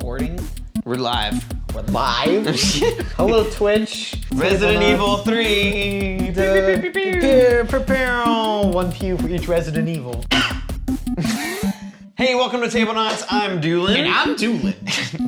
recording? We're live. We're live? Hello, Twitch. Resident Evil 3. One pew for each Resident Evil. Hey, welcome to Tablenauts. I'm Doolin. And I'm Doolin.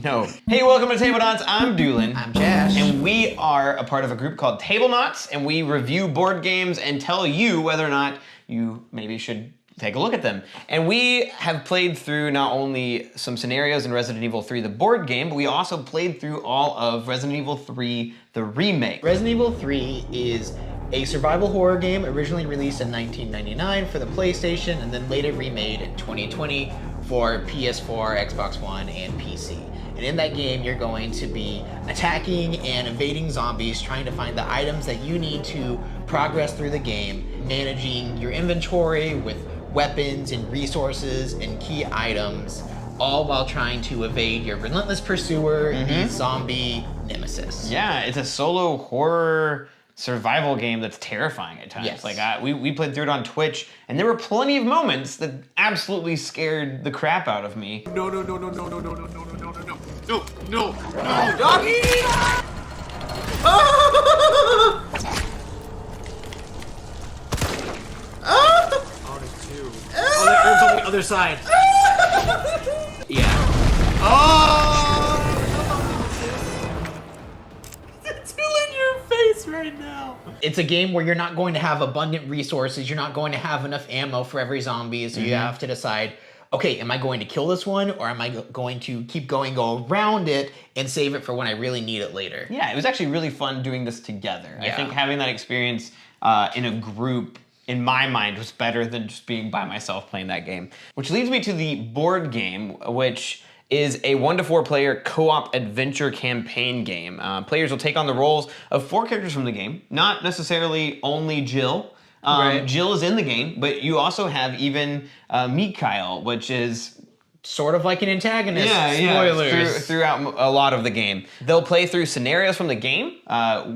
No. Hey, welcome to Tablenauts. I'm Doolin. I'm Josh. And we are a part of a group called Tablenauts, and we review board games and tell you whether or not you maybe should take a look at them. And we have played through not only some scenarios in Resident Evil 3, the board game, but we also played through all of Resident Evil 3, the remake. Resident Evil 3 is a survival horror game originally released in 1999 for the PlayStation and then later remade in 2020 for PS4, Xbox One, and PC. And in that game, you're going to be attacking and evading zombies, trying to find the items that you need to progress through the game, managing your inventory with weapons and resources and key items, all while trying to evade your relentless pursuer, the zombie nemesis. Yeah, it's a solo horror survival game that's terrifying at times. Yes. Like we played through it on Twitch, and there were plenty of moments that absolutely scared the crap out of me. No, doggy! Oh, there's two. Oh, there's on the other side. Yeah. Oh! It's still in your face right now. It's a game where you're not going to have abundant resources, you're not going to have enough ammo for every zombie, so you have to decide, okay, am I going to kill this one, or am I going to keep going, go around it, and save it for when I really need it later? Yeah, it was actually really fun doing this together. I Yeah. think having that experience in a group, in my mind, was better than just being by myself playing that game. Which leads me to the board game, which is a 1 to 4 player co-op adventure campaign game. Players will take on the roles of 4 characters from the game, not necessarily only Jill. Right. Jill is in the game, but you also have even Mikhail, which is Sort of like an antagonist. Spoilers. Spoilers. Throughout a lot of the game. They'll play through scenarios from the game,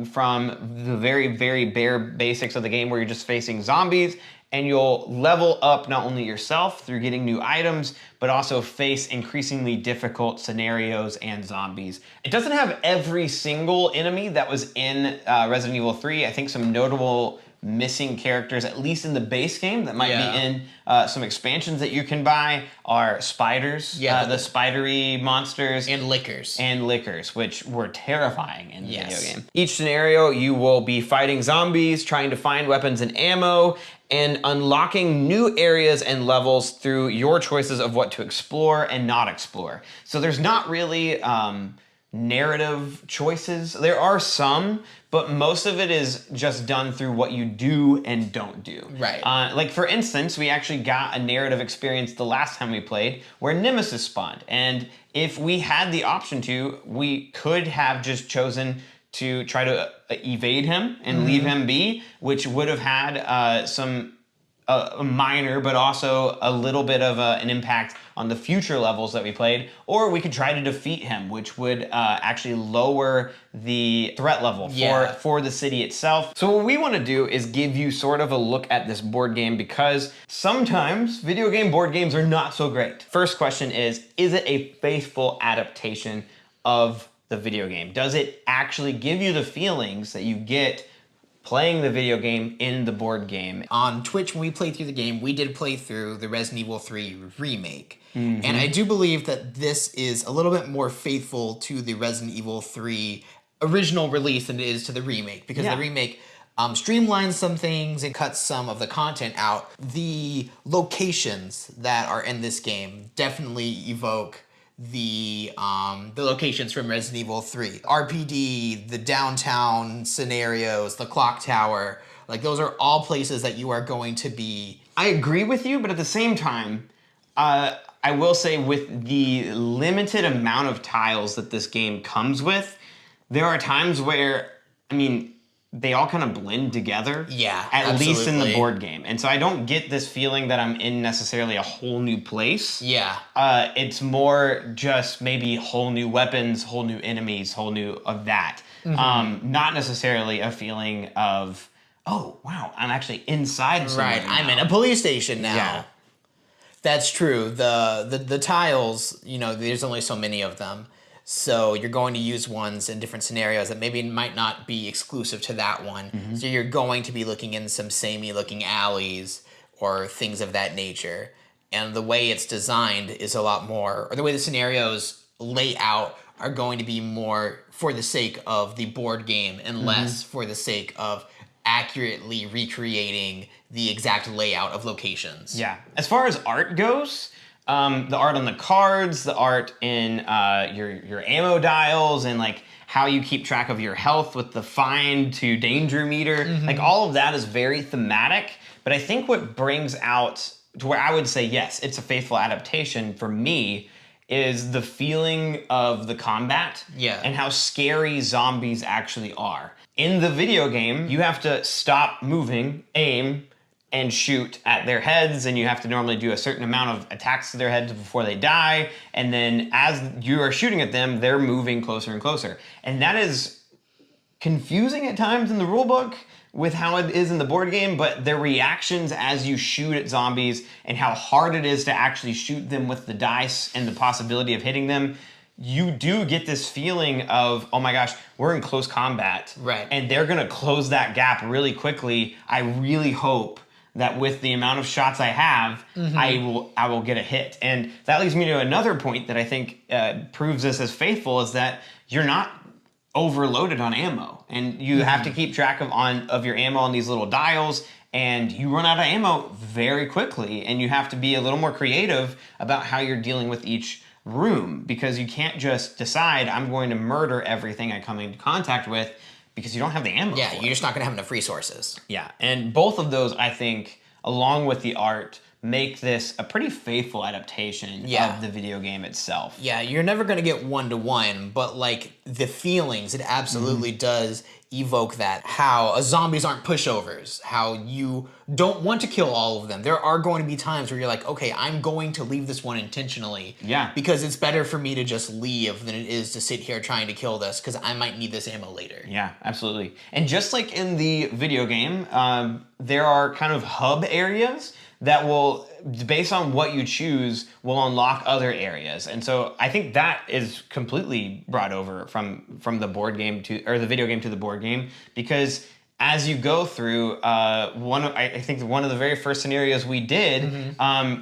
from the very, very bare basics of the game where you're just facing zombies, and you'll level up not only yourself through getting new items, but also face increasingly difficult scenarios and zombies. It doesn't have every single enemy that was in Resident Evil 3. I think some notable missing characters, at least in the base game, that might be in some expansions that you can buy are spiders, the spidery monsters. And lickers. And lickers, which were terrifying in the video game. Each scenario, you will be fighting zombies, trying to find weapons and ammo, and unlocking new areas and levels through your choices of what to explore and not explore. So there's not really narrative choices. There are some, but most of it is just done through what you do and don't do. Right. Like for instance, we actually got a narrative experience the last time we played where Nemesis spawned. And if we had the option to, we could have just chosen to try to evade him and leave him be, which would have had some minor, but also a little bit of an impact on the future levels that we played, or we could try to defeat him, which would actually lower the threat level for the city itself. So what we want to do is give you sort of a look at this board game, because sometimes video game board games are not so great. First question is it a faithful adaptation of the video game? Does it actually give you the feelings that you get playing the video game in the board game? On Twitch, when we played through the game, we did play through the Resident Evil 3 remake. And I do believe that this is a little bit more faithful to the Resident Evil 3 original release than it is to the remake, because the remake streamlines some things and cuts some of the content out. The locations that are in this game definitely evoke the locations from Resident Evil 3. RPD, the downtown scenarios, the clock tower, like those are all places that you are going to be. I agree with you, but at the same time, I will say with the limited amount of tiles that this game comes with, there are times where, I mean, they all kind of blend together. Yeah, At least in the absolutely. board game. And so I don't get this feeling that I'm in necessarily a whole new place. Yeah. It's more just maybe whole new weapons, whole new enemies, whole new of that. Not necessarily a feeling of, oh, wow, I'm actually inside somewhere Right, I'm now. in a police station now. Yeah. That's true. The tiles, there's only so many of them. So you're going to use ones in different scenarios that maybe might not be exclusive to that one. So you're going to be looking in some samey looking alleys or things of that nature. And the way it's designed is a lot more, or the way the scenarios lay out are going to be more for the sake of the board game and less for the sake of accurately recreating the exact layout of locations. Yeah. As far as art goes, the art on the cards, the art in your ammo dials, and like how you keep track of your health with the find to danger meter, like all of that is very thematic. But I think what brings out to where I would say yes, it's a faithful adaptation for me is the feeling of the combat and how scary zombies actually are. In the video game, you have to stop moving, aim, and shoot at their heads, and you have to normally do a certain amount of attacks to their heads before they die, and then as you are shooting at them, they're moving closer and closer. And that is confusing at times in the rulebook with how it is in the board game, but their reactions as you shoot at zombies and how hard it is to actually shoot them with the dice and the possibility of hitting them, you do get this feeling of, oh my gosh, we're in close combat. Right. And they're gonna close that gap really quickly. I really hope that with the amount of shots I have, I will get a hit. And that leads me to another point that I think proves this as faithful is that you're not overloaded on ammo, and you have to keep track of your ammo on these little dials, and you run out of ammo very quickly, and you have to be a little more creative about how you're dealing with each room, because you can't just decide I'm going to murder everything I come into contact with because you don't have the ammo. Yeah, for you're it. just not going to have enough resources. Yeah, and both of those, I think, along with the art, make this a pretty faithful adaptation of the video game itself. Yeah, you're never going to get one-to-one, but like the feelings, it absolutely does evoke that. How zombies aren't pushovers, how you don't want to kill all of them. There are going to be times where you're like, okay, I'm going to leave this one intentionally. Yeah. Because it's better for me to just leave than it is to sit here trying to kill this, because I might need this ammo later. Yeah, absolutely. And just like in the video game, there are kind of hub areas that will, based on what you choose, will unlock other areas. And so I think that is completely brought over from the board game or the video game to the board game, because as you go through, I think one of the very first scenarios we did,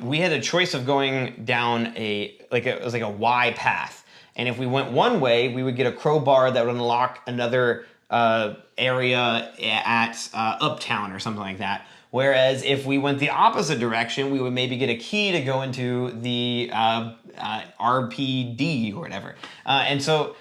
we had a choice of going down it was like a Y path. And if we went one way, we would get a crowbar that would unlock another area at Uptown or something like that. Whereas if we went the opposite direction, we would maybe get a key to go into the RPD or whatever. And so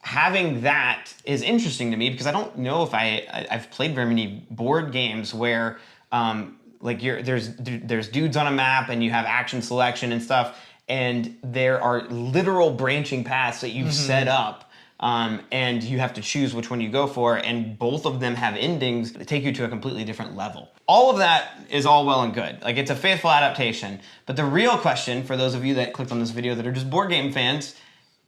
having that is interesting to me, because I don't know if I've played very many board games where there's dudes on a map and you have action selection and stuff, and there are literal branching paths that you've set up. And you have to choose which one you go for, and both of them have endings that take you to a completely different level. All of that is all well and good. Like, it's a faithful adaptation, but the real question for those of you that clicked on this video that are just board game fans,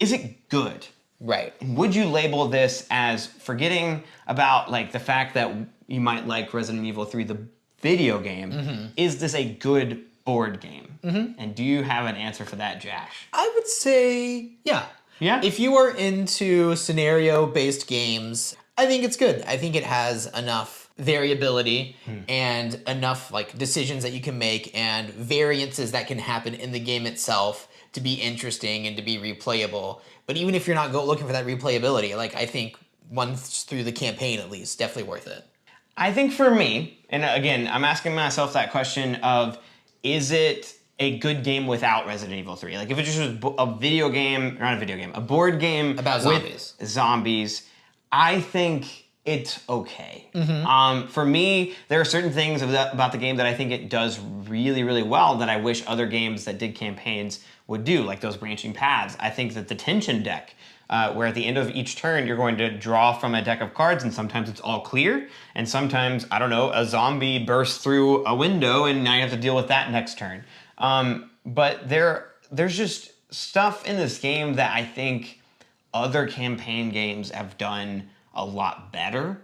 is it good? Right. Would you label this as, forgetting about like the fact that you might like Resident Evil 3, the video game, is this a good board game? And do you have an answer for that, Josh? I would say, yeah. Yeah? If you are into scenario-based games, I think it's good. I think it has enough variability and enough like decisions that you can make and variances that can happen in the game itself to be interesting and to be replayable. But even if you're not looking for that replayability, like I think once through the campaign at least, definitely worth it. I think for me, and again, I'm asking myself that question of, is it a good game without Resident Evil 3? Like, if it just was a video game, or not a video game, a board game About with zombies, I think it's okay. For me, there are certain things about the game that I think it does really, really well that I wish other games that did campaigns would do, like those branching paths. I think that the tension deck, where at the end of each turn, you're going to draw from a deck of cards, and sometimes it's all clear, and sometimes, I don't know, a zombie bursts through a window, and now you have to deal with that next turn. But there's just stuff in this game that I think other campaign games have done a lot better,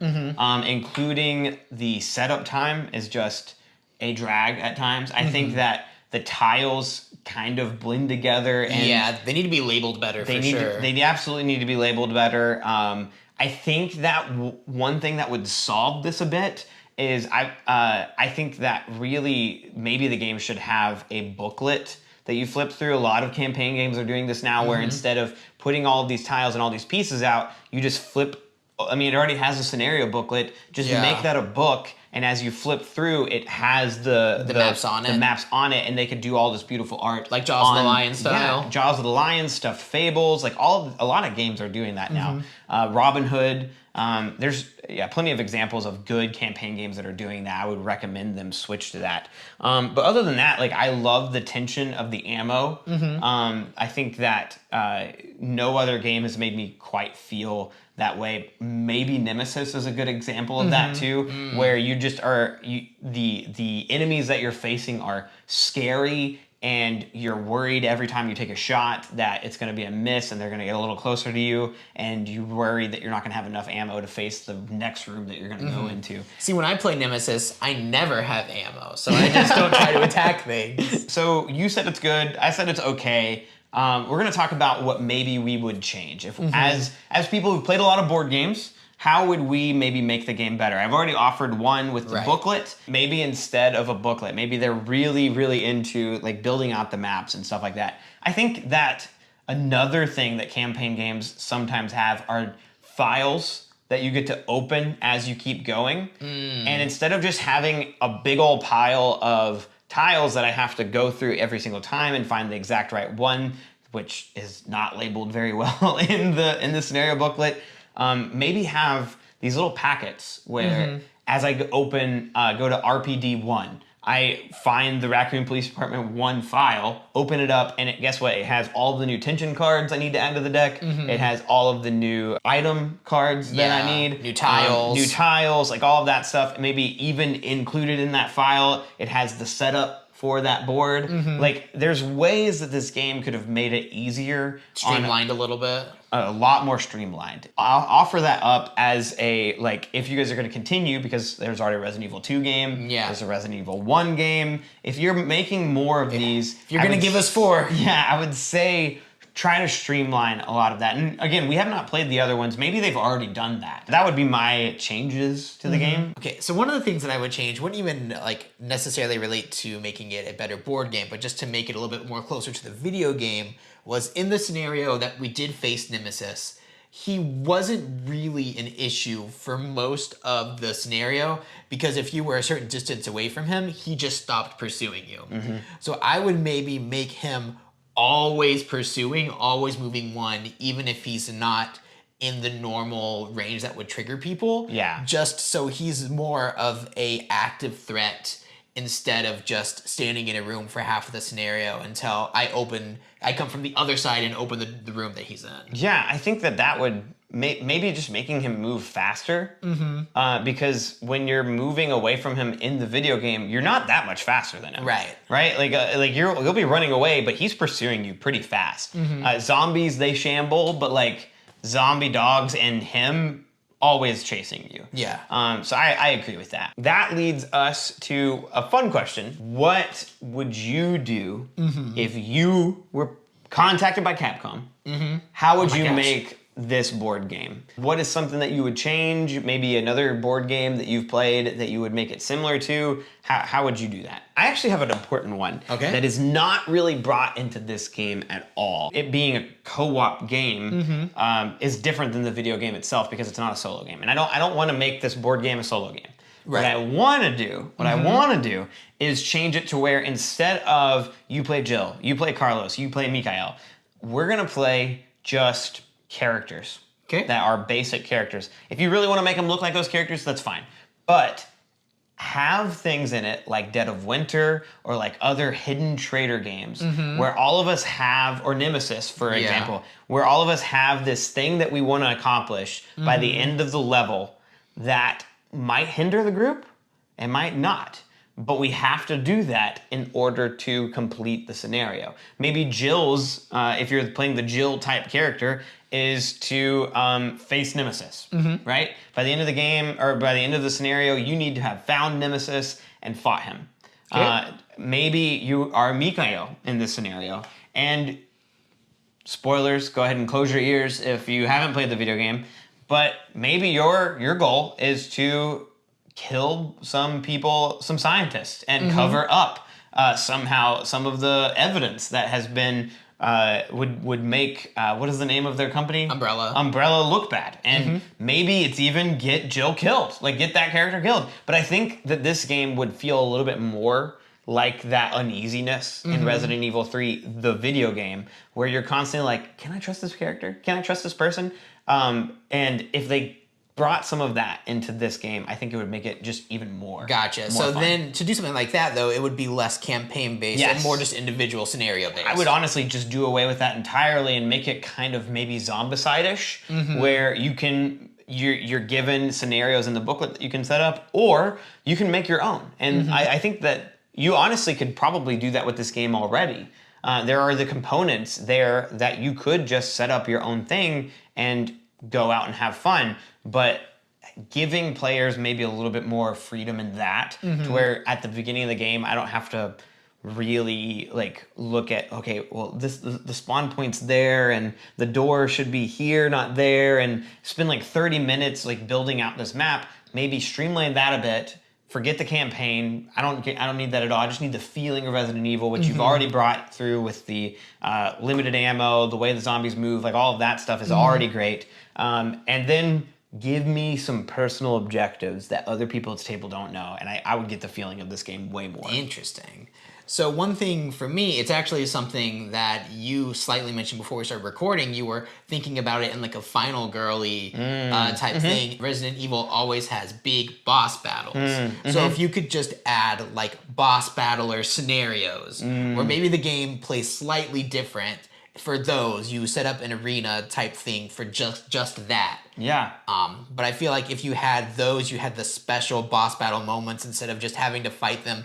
including the setup time is just a drag at times. I think that the tiles kind of blend together. And yeah, they need to be labeled better they for need sure. they absolutely need to be labeled better. I think that one thing that would solve this a bit is I think that really maybe the game should have a booklet that you flip through. A lot of campaign games are doing this now, where instead of putting all of these tiles and all these pieces out, you just flip. I mean, it already has a scenario booklet. Just Yeah. make that a book, and as you flip through, it has the maps on it. The maps on it, and they could do all this beautiful art, Like Jaws of the Lion style. Yeah, Jaws of the Lion, stuffed fables, like a lot of games are doing that now. Robin Hood. There's plenty of examples of good campaign games that are doing that. I would recommend them switch to that. But other than that, like I love the tension of the ammo. I think that no other game has made me quite feel that way. Maybe Nemesis is a good example of that too, where you just are the enemies that you're facing are scary, and you're worried every time you take a shot that it's going to be a miss and they're going to get a little closer to you, and you worry that you're not going to have enough ammo to face the next room that you're going to go into. See, when I play Nemesis, I never have ammo, so I just don't try to attack things. So you said it's good. I said it's okay. We're going to talk about what maybe we would change. If as people who've played a lot of board games, how would we maybe make the game better? I've already offered one with the booklet. Maybe instead of a booklet, maybe they're really, really into like building out the maps and stuff like that. I think that another thing that campaign games sometimes have are files that you get to open as you keep going. And instead of just having a big old pile of tiles that I have to go through every single time and find the exact right one, which is not labeled very well in the scenario booklet, maybe have these little packets where as I go to RPD 1, I find the Raccoon Police Department 1 file, open it up, and guess what? It has all the new tension cards I need to add to the deck. It has all of the new item cards that I need. New tiles. Like all of that stuff. Maybe even included in that file, it has the setup for that board. Like there's ways that this game could have made it easier. Streamlined a little bit. A lot more streamlined. I'll offer that up as a, like, if you guys are going to continue, because there's already a Resident Evil 2 game, there's a Resident Evil 1 game. If you're making more of these... If you're going to give us 4. Yeah, I would say try to streamline a lot of that. And again, we have not played the other ones. Maybe they've already done that. That would be my changes to the game. Okay, so one of the things that I would change wouldn't even like necessarily relate to making it a better board game, but just to make it a little bit more closer to the video game, was in the scenario that we did face Nemesis, he wasn't really an issue for most of the scenario, because if you were a certain distance away from him, he just stopped pursuing you. So I would maybe make him always pursuing, always moving one, even if he's not in the normal range that would trigger people. Yeah. Just so he's more of a active threat instead of just standing in a room for half of the scenario until I come from the other side and open the room that he's in. Yeah, I think that would maybe just making him move faster. Because when you're moving away from him in the video game, you're not that much faster than him. Right. Like you'll be running away, but he's pursuing you pretty fast. Zombies, they shamble, but like zombie dogs and him always chasing you. Yeah. So I agree with that. That leads us to a fun question. What would you do if you were contacted by Capcom? How would you make this board game? What is something that you would change? Maybe another board game that you've played that you would make it similar to? How would you do that? I actually have an important one that is not really brought into this game at all. It being a co-op game is different than the video game itself because it's not a solo game. And I don't want to make this board game a solo game. What I want to do is change it to where instead of you play Jill, you play Carlos, you play Mikael, we're going to play just characters that are basic characters. If you really want to make them look like those characters, that's fine. But have things in it like Dead of Winter or like other hidden traitor games where all of us have, or Nemesis, for example, where all of us have this thing that we want to accomplish by the end of the level that might hinder the group and might not. But we have to do that in order to complete the scenario. Maybe Jill's, if you're playing the Jill type character, is to face Nemesis, right? By the end of the game, or by the end of the scenario, you need to have found Nemesis and fought him. Maybe you are Mikael in this scenario, and spoilers, go ahead and close your ears if you haven't played the video game, but maybe your goal is to kill some people, some scientists, and cover up somehow some of the evidence that has been would make what is the name of their company? Umbrella look bad, and maybe it's even get Jill killed, like get that character killed. But I think that this game would feel a little bit more like that uneasiness in Resident Evil 3, the video game, where you're constantly like, can I trust this character? Can I trust this person? And if they brought some of that into this game, I think it would make it just even more. Gotcha. So fun. then to do something like that, though, it would be less campaign based and more just individual scenario based. I would honestly just do away with that entirely and make it kind of maybe zombicide-ish, where you can you're given scenarios in the booklet that you can set up, or you can make your own. And I think that you honestly could probably do that with this game already. There are the components there that you could just set up your own thing and go out and have fun, but giving players maybe a little bit more freedom in that, to where at the beginning of the game, I don't have to really like look at, okay, well, the spawn point's there and the door should be here, not there, and spend like 30 minutes like building out this map. Maybe streamline that a bit. Forget the campaign. I don't need that at all. I just need the feeling of Resident Evil, which you've already brought through with the limited ammo, the way the zombies move, like all of that stuff is already great. And then give me some personal objectives that other people at the table don't know, and I would get the feeling of this game way more. Interesting. So one thing for me, it's actually something that you slightly mentioned before we started recording. You were thinking about it in like a final girly type thing. Resident Evil always has big boss battles. So if you could just add like boss battler scenarios, where maybe the game plays slightly different for those, you set up an arena type thing for just that. Yeah. But I feel like if you had those, you had the special boss battle moments instead of just having to fight them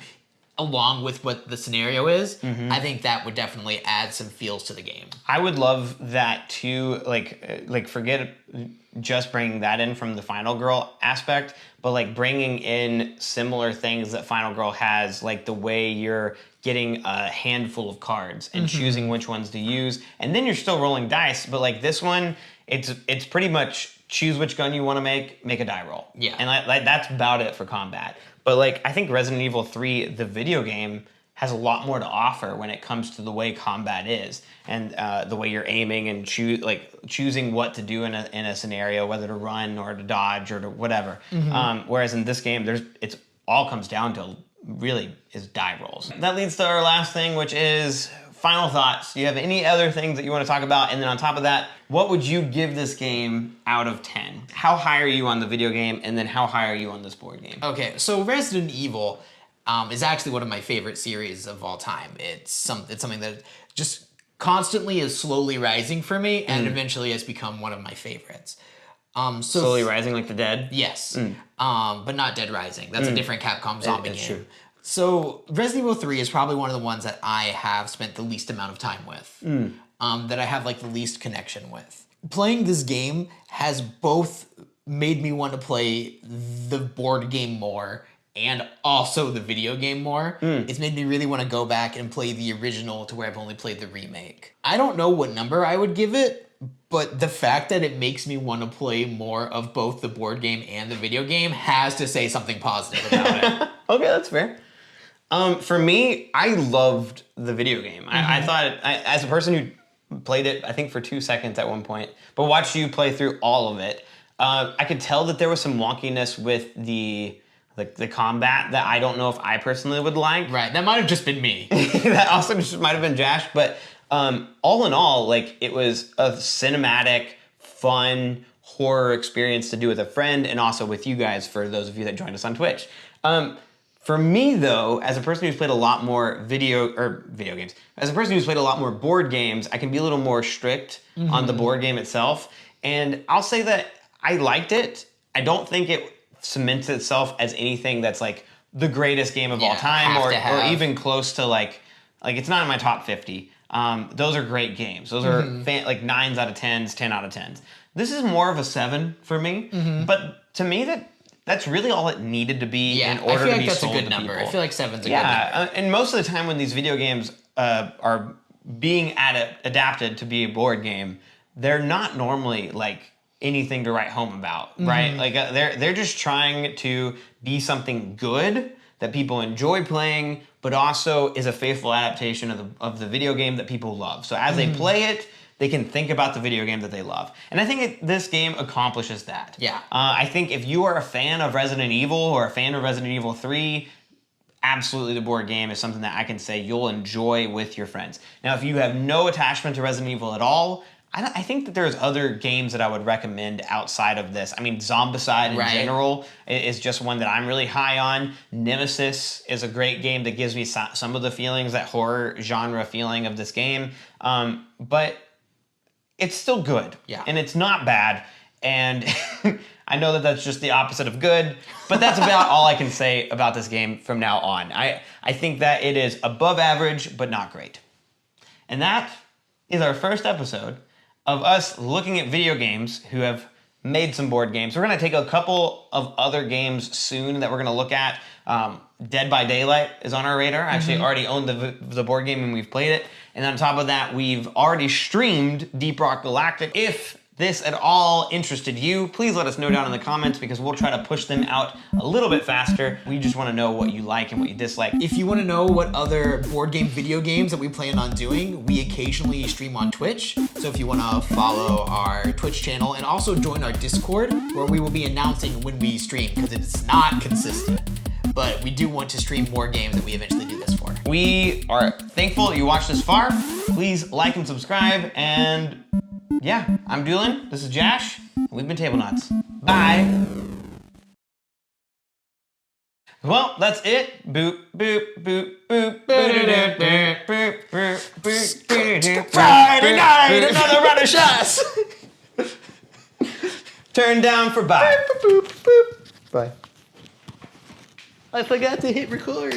along with what the scenario is. I think that would definitely add some feels to the game. I would love that too. Like forget just bringing that in from the Final Girl aspect, but like bringing in similar things that Final Girl has, like the way you're getting a handful of cards and choosing which ones to use, and then you're still rolling dice. But like this one, it's pretty much choose which gun you want to make a die roll. Yeah, and like that's about it for combat. But like I think Resident Evil 3, the video game, has a lot more to offer when it comes to the way combat is, and the way you're aiming and choosing what to do in a scenario, whether to run or to dodge or to whatever. Whereas in this game, it's all comes down to really is die rolls. That leads to our last thing, which is final thoughts. Do you have any other things that you want to talk about? And then on top of that, what would you give this game out of 10? How high are you on the video game? And then how high are you on this board game? Okay, so Resident Evil is actually one of my favorite series of all time. It's something that just constantly is slowly rising for me, and eventually has become one of my favorites. Slowly Rising, like the Dead? Yes, but not Dead Rising. That's a different Capcom zombie game. True. So Resident Evil 3 is probably one of the ones that I have spent the least amount of time with, that I have like the least connection with. Playing this game has both made me want to play the board game more and also the video game more. It's made me really want to go back and play the original to where I've only played the remake. I don't know what number I would give it, but the fact that it makes me want to play more of both the board game and the video game has to say something positive about it. Okay, that's fair. For me, I loved the video game. I thought, as a person who played it, I think for 2 seconds at one point, but watched you play through all of it, I could tell that there was some wonkiness with the combat that I don't know if I personally would like. Right, that might have just been me. That also just might have been Josh, but all in all, like it was a cinematic, fun horror experience to do with a friend and also with you guys, for those of you that joined us on Twitch. For me, though, as a person who's played a lot more video games, as a person who's played a lot more board games, I can be a little more strict on the board game itself. And I'll say that I liked it. I don't think it cements itself as anything that's like the greatest game of all time, or even close to like it's not in my top 50. Those are great games. Those are like 9s out of 10s, 10 out of 10s. This is more of a 7 for me. But to me, that that's really all it needed to be in I order feel to like be that's a sold good to number. people. I feel like 7's a good number. Yeah, and most of the time when these video games are being adapted to be a board game, they're not normally like anything to write home about, right? Like they're just trying to be something good that people enjoy playing, but also is a faithful adaptation of the video game that people love. So as they play it, they can think about the video game that they love. And I think this game accomplishes that. Yeah. I think if you are a fan of Resident Evil or a fan of Resident Evil 3, absolutely the board game is something that I can say you'll enjoy with your friends. Now, if you have no attachment to Resident Evil at all, I think that there's other games that I would recommend outside of this. I mean, Zombicide in general is just one that I'm really high on. Nemesis is a great game that gives me some of the feelings, that horror genre feeling of this game. But it's still good. Yeah. And it's not bad. And I know that that's just the opposite of good, but that's about all I can say about this game from now on. I think that it is above average, but not great. And that is our first episode of us looking at video games who have made some board games. We're going to take a couple of other games soon that we're going to look at. Dead by Daylight is on our radar. I actually already own the board game and we've played it. And on top of that, we've already streamed Deep Rock Galactic. If this at all interested you, please let us know down in the comments because we'll try to push them out a little bit faster. We just want to know what you like and what you dislike. If you want to know what other board game video games that we plan on doing, we occasionally stream on Twitch. So if you want to follow our Twitch channel and also join our Discord, where we will be announcing when we stream because it's not consistent. But we do want to stream more games that we eventually do this for. We are thankful that you watched this far. Please like and subscribe. And yeah, I'm Doolin. This is Jash. We've been Tablenauts. Bye. Well, that's it. Boop, boop, boop, boop, boop, boop, boop, boop, boop. Friday night, another round of shots. Turn down for bye. Bye. I forgot to hit record.